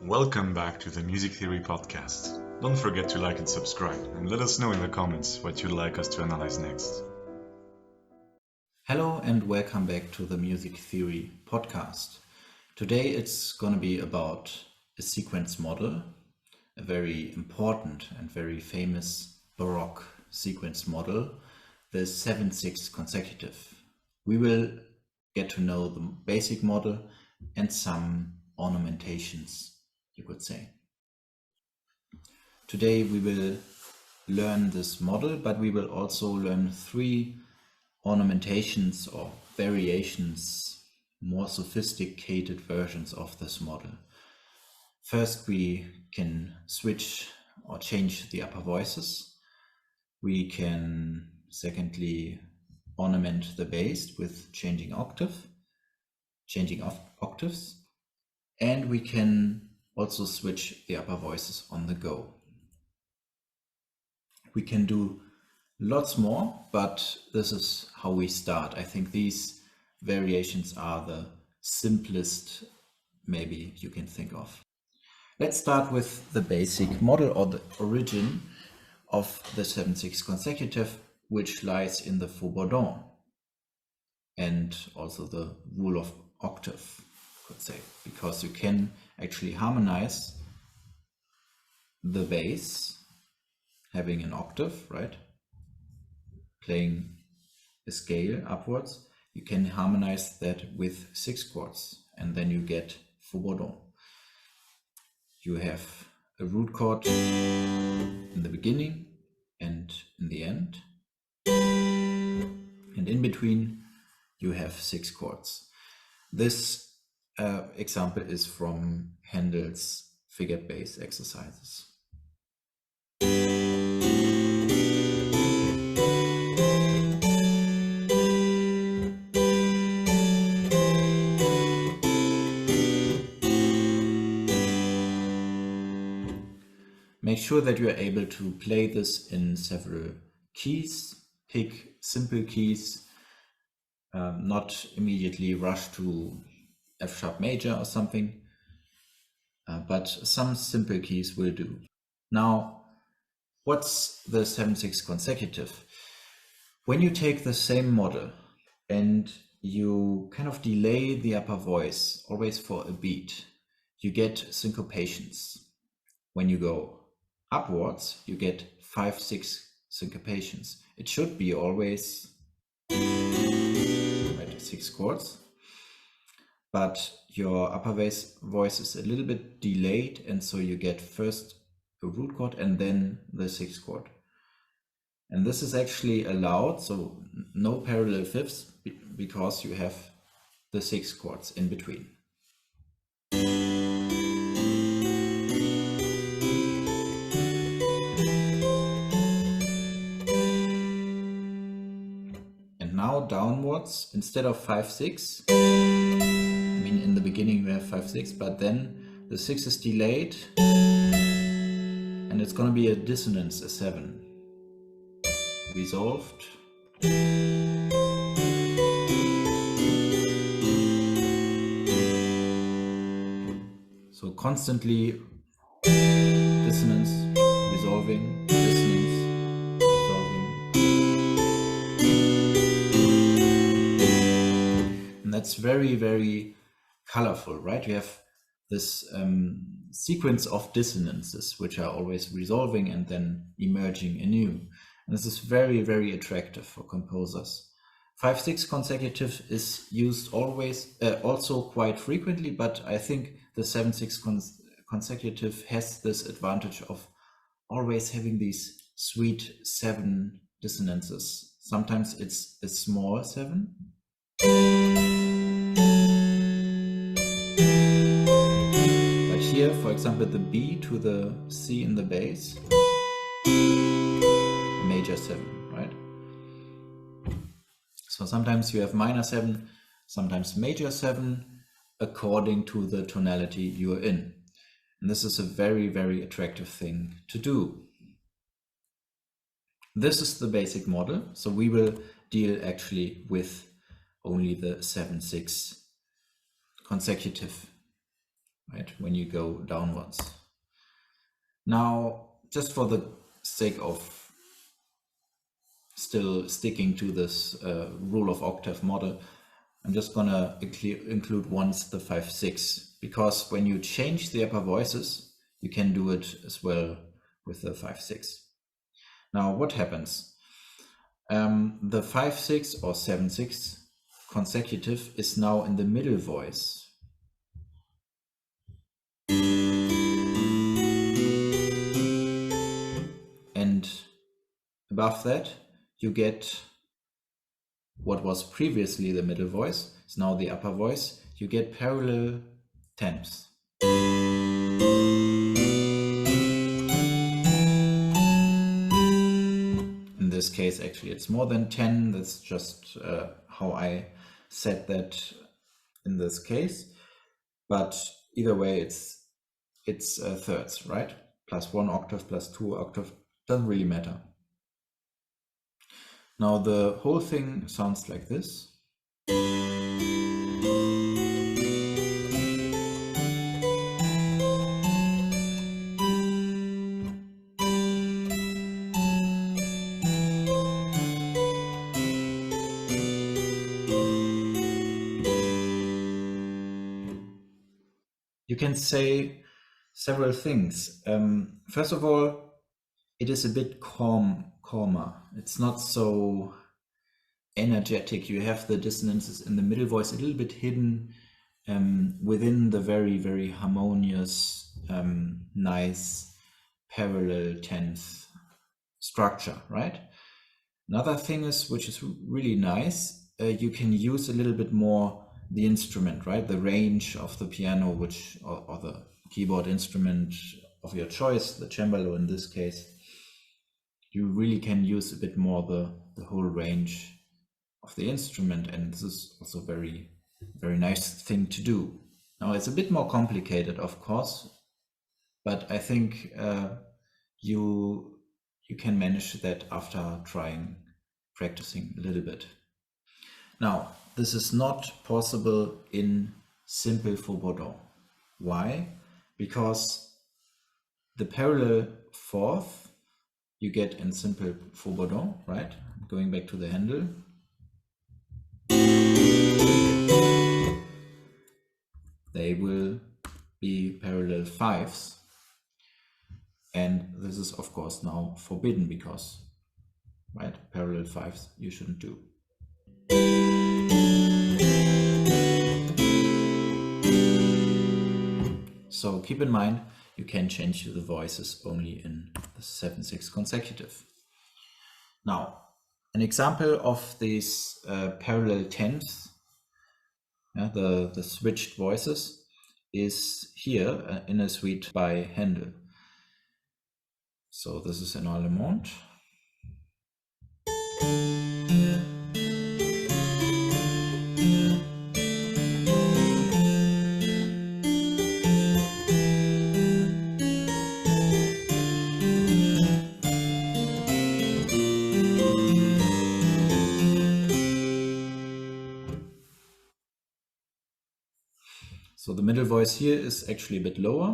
Welcome back to the Music Theory Podcast. Don't forget to like and subscribe, and let us know in the comments what you'd like us to analyze next. Hello and welcome back to the Music Theory Podcast. Today it's going to be about a sequence model, a very important and very famous Baroque sequence model, the 7/6 consecutive. We will get to know the basic model and some ornamentations, you could say. Today we will learn this model, but we will also learn three ornamentations or variations, more sophisticated versions of this model. First, we can switch or change the upper voices. We can, secondly, ornament the bass with changing octaves, and we can also switch the upper voices on the go. We can do lots more, but this is how we start. I think these variations are the simplest maybe you can think of. Let's start with the basic model or the origin of the 7/6 consecutive, which lies in the faux bourdon and also the rule of octave, could say, because you can actually harmonize the bass having an octave, right? Playing a scale upwards, you can harmonize that with 6 chords, and then you get faux bourdon. You have a root chord in the beginning and in the end, and in between you have 6 chords. This example is from Handel's figured bass exercises. Make sure that you are able to play this in several keys. Pick simple keys, not immediately rush to F sharp major or something, but some simple keys will do. Now, what's the 7/6 consecutive? When you take the same model and you kind of delay the upper voice, always for a beat, you get syncopations. When you go upwards, you get 5/6 syncopations. It should be always 6 chords, but your upper voice is a little bit delayed, and so you get first a root chord and then the 6th chord. And this is actually allowed, so no parallel fifths, because you have the 6 chords in between. Now downwards, instead of 5/6, in the beginning you have 5/6, but then the 6 is delayed and it's going to be a dissonance, a 7. Resolved. So constantly dissonance, resolving, dissonance, resolving. That's very, very colorful, right? You have this sequence of dissonances, which are always resolving and then emerging anew. And this is very, very attractive for composers. 5/6 consecutive is used always, also quite frequently, but I think the 7/6 consecutive has this advantage of always having these sweet 7 dissonances. Sometimes it's a small 7. But here, for example, the B to the C in the bass, major 7, right? So sometimes you have minor 7, sometimes major 7, according to the tonality you're in. And this is a very, very attractive thing to do. This is the basic model, so we will deal actually with only the 7/6 consecutive right? When you go downwards. Now, just for the sake of still sticking to this rule of octave model, I'm just gonna include once the 5/6, because when you change the upper voices, you can do it as well with the 5/6. Now, what happens? The 5/6 or 7/6 consecutive is now in the middle voice. And above that, you get what was previously the middle voice, is now the upper voice. You get parallel tenths. In this case, actually, it's more than 10. That's just how I said that in this case. But either way, it's thirds, right? Plus 1 octave, plus 2 octave, doesn't really matter. Now the whole thing sounds like this. You can say several things. First of all, it is a bit calmer. It's not so energetic. You have the dissonances in the middle voice a little bit hidden within the very, very harmonious, nice parallel tenth structure, right? Another thing is, which is really nice, you can use a little bit more the instrument, right? The range of the piano, which or the keyboard instrument of your choice, the cembalo in this case. You really can use a bit more the whole range of the instrument, and this is also very, very nice thing to do. Now it's a bit more complicated, of course, but I think you can manage that after practicing a little bit. Now, this is not possible in simple faux-bourdon. Why? Because the parallel fourth you get in simple faux-bourdon, right? Going back to the Handel. They will be parallel fives. And this is, of course, now forbidden because, right, parallel fives you shouldn't do. So keep in mind, you can change the voices only in the 7/6 consecutive. Now, an example of these parallel tenths, the switched voices, is here in a suite by Handel. So this is an Allemande. So the middle voice here is actually a bit lower.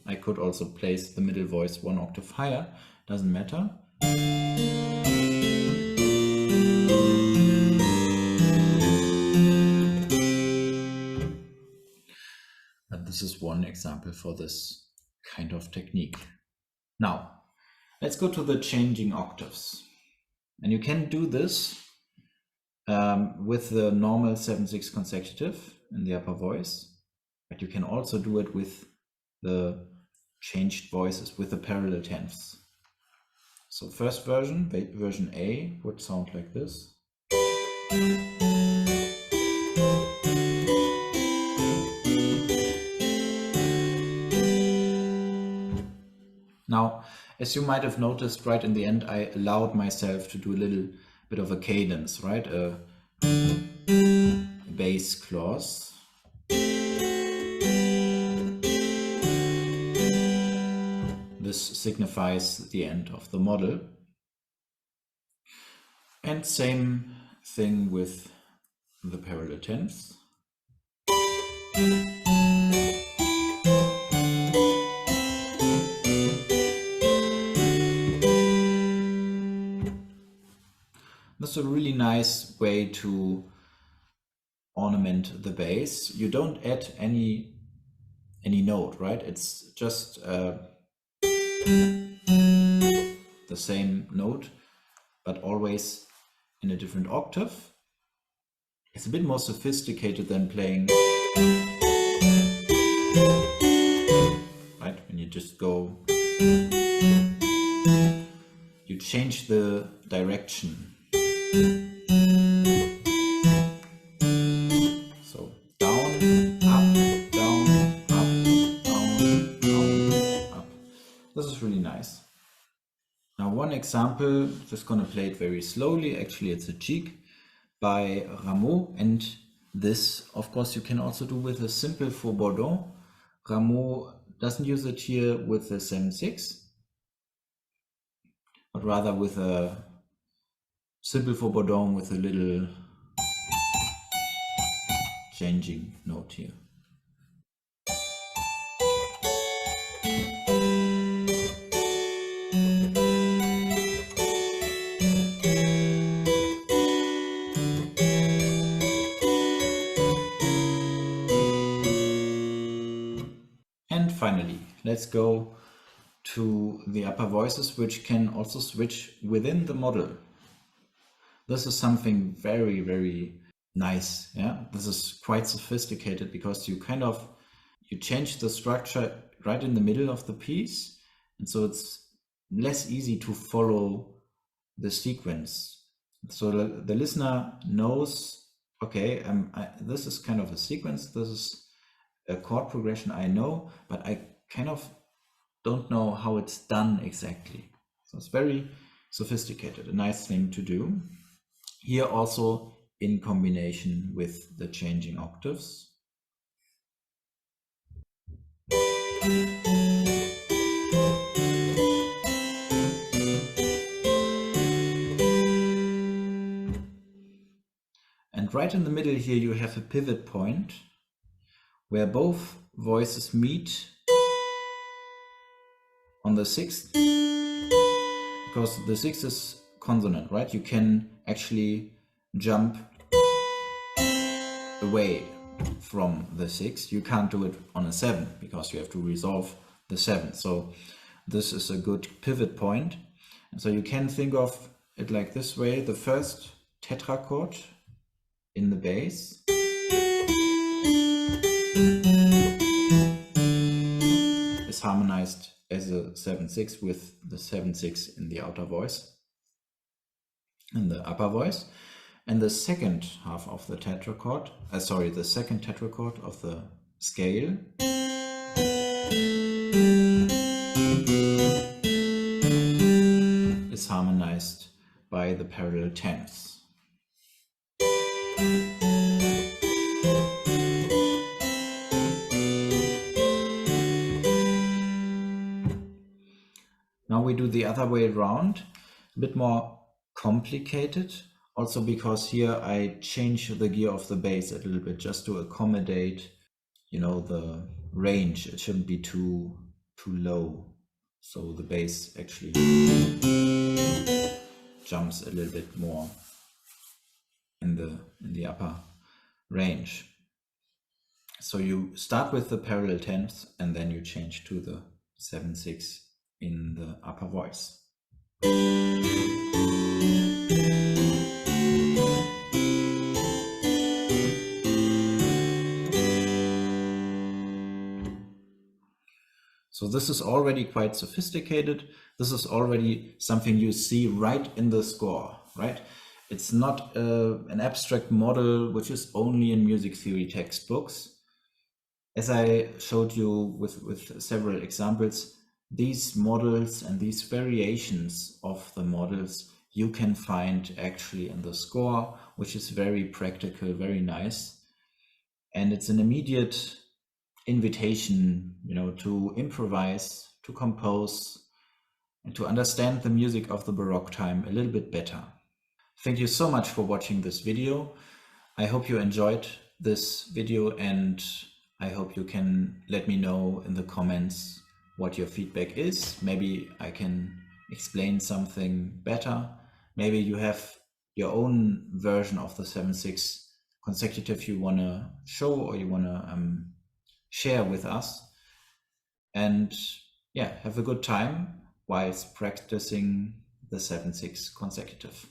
I could also place the middle voice 1 octave higher, doesn't matter. But this is one example for this kind of technique. Now, let's go to the changing octaves. And you can do this with the normal 7/6 consecutive in the upper voice, but you can also do it with the changed voices, with the parallel tenths. So first version A, would sound like this. Now, as you might have noticed, right in the end, I allowed myself to do a little bit of a cadence, right? A bass clause. This signifies the end of the model. And same thing with the parallel tenths. That's a really nice way to ornament the bass. You don't add any note, right? It's just the same note, but always in a different octave. It's a bit more sophisticated than playing, right? When you just go, you change the direction. So down, up, down, up, down, down, up. This is really nice. Now one example, just gonna play it very slowly. Actually, it's a jig by Rameau, and this, of course, you can also do with a simple faux bourdon. Rameau doesn't use it here with the 7/6, but rather with a simple faux bourdon with a little changing note here. And finally, let's go to the upper voices, which can also switch within the model. This is something very, very nice. Yeah, this is quite sophisticated because you you change the structure right in the middle of the piece, and so it's less easy to follow the sequence. So the listener knows, okay, this is kind of a sequence, this is a chord progression I know, but I kind of don't know how it's done exactly. So it's very sophisticated, a nice thing to do. Here also in combination with the changing octaves. And right in the middle here you have a pivot point where both voices meet on the sixth, because the sixth is consonant, right? You can actually jump away from the sixth. You can't do it on a seven because you have to resolve the seventh. So this is a good pivot point. And so you can think of it like this way. The first tetrachord in the bass is harmonized as a 7/6 with the 7/6 in the outer voice, in the upper voice. And the second half of the tetrachord, the second tetrachord of the scale is harmonized by the parallel tenths. Now we do the other way around, a bit more complicated, also because here I change the gear of the bass a little bit just to accommodate, the range. It shouldn't be too low, so the bass actually jumps a little bit more in the upper range. So you start with the parallel tenths and then you change to the 7/6 in the upper voice. So this is already quite sophisticated. This is already something you see right in the score, right? It's not an abstract model which is only in music theory textbooks. As I showed you with several examples, these models and these variations of the models you can find actually in the score, which is very practical, very nice. And it's an immediate invitation, to improvise, to compose, and to understand the music of the Baroque time a little bit better. Thank you so much for watching this video. I hope you enjoyed this video, and I hope you can let me know in the comments what your feedback is. Maybe I can explain something better. Maybe you have your own version of the 7/6 consecutive you want to show or you want to share with us. And yeah, have a good time whilst practicing the 7/6 consecutive.